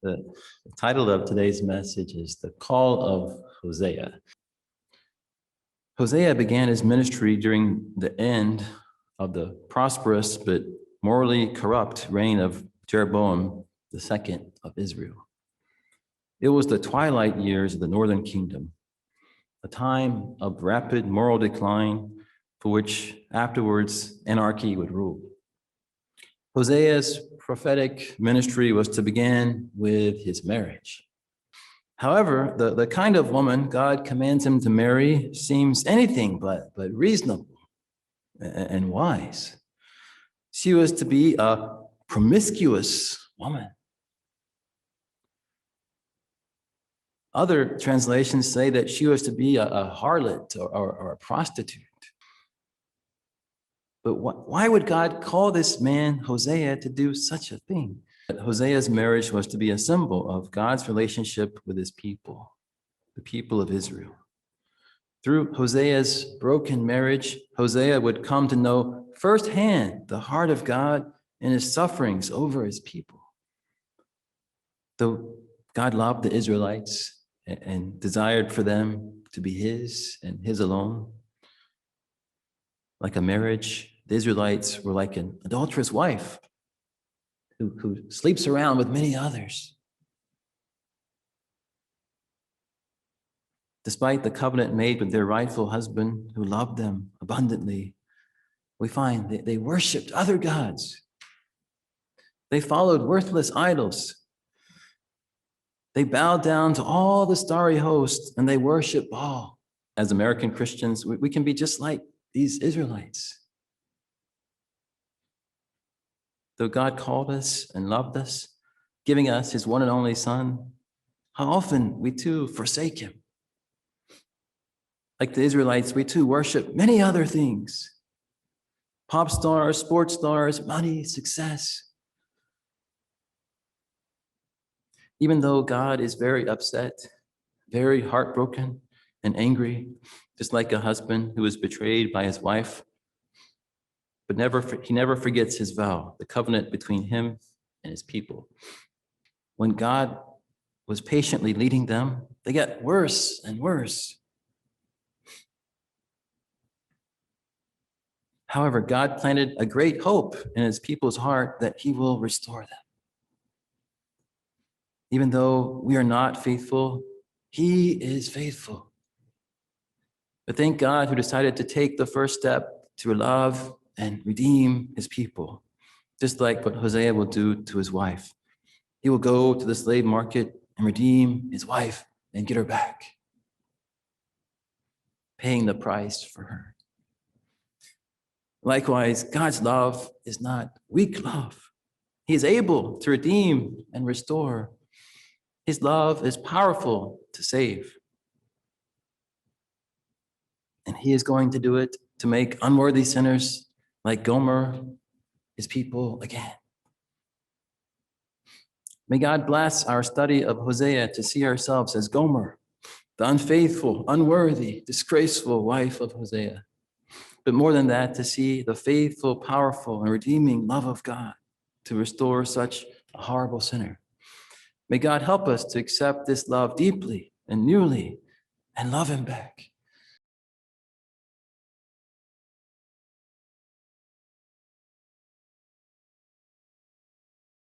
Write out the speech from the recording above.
The title of today's message is The Call of Hosea. Hosea began his ministry during the end of the prosperous but morally corrupt reign of Jeroboam II of Israel. It was the twilight years of the northern kingdom, a time of rapid moral decline for which afterwards anarchy would rule. Hosea's prophetic ministry was to begin with his marriage. However, the kind of woman God commands him to marry seems anything but reasonable and wise. She was to be a promiscuous woman. Other translations say that she was to be a harlot or a prostitute. But why would God call this man, Hosea, to do such a thing? Hosea's marriage was to be a symbol of God's relationship with his people, the people of Israel. Through Hosea's broken marriage, Hosea would come to know firsthand the heart of God and his sufferings over his people. Though God loved the Israelites and desired for them to be his and his alone, like a marriage, the Israelites were like an adulterous wife who sleeps around with many others. Despite the covenant made with their rightful husband who loved them abundantly, we find that they worshiped other gods. They followed worthless idols. They bowed down to all the starry host and they worship Baal. As American Christians, we can be just like these Israelites. Though God called us and loved us, giving us his one and only Son, how often we too forsake him. Like the Israelites, we too worship many other things. Pop stars, sports stars, money, success. Even though God is very upset, very heartbroken and angry, just like a husband who is betrayed by his wife, but he never forgets his vow, the covenant between him and his people. When God was patiently leading them, they got worse and worse. However, God planted a great hope in his people's heart that he will restore them. Even though we are not faithful, he is faithful. But thank God who decided to take the first step to love and redeem his people, just like what Hosea will do to his wife. He will go to the slave market and redeem his wife and get her back, paying the price for her. Likewise, God's love is not weak love. He is able to redeem and restore. His love is powerful to save. And he is going to do it to make unworthy sinners like Gomer, his people again. May God bless our study of Hosea to see ourselves as Gomer, the unfaithful, unworthy, disgraceful wife of Hosea. But more than that, to see the faithful, powerful, and redeeming love of God to restore such a horrible sinner. May God help us to accept this love deeply and newly and love him back.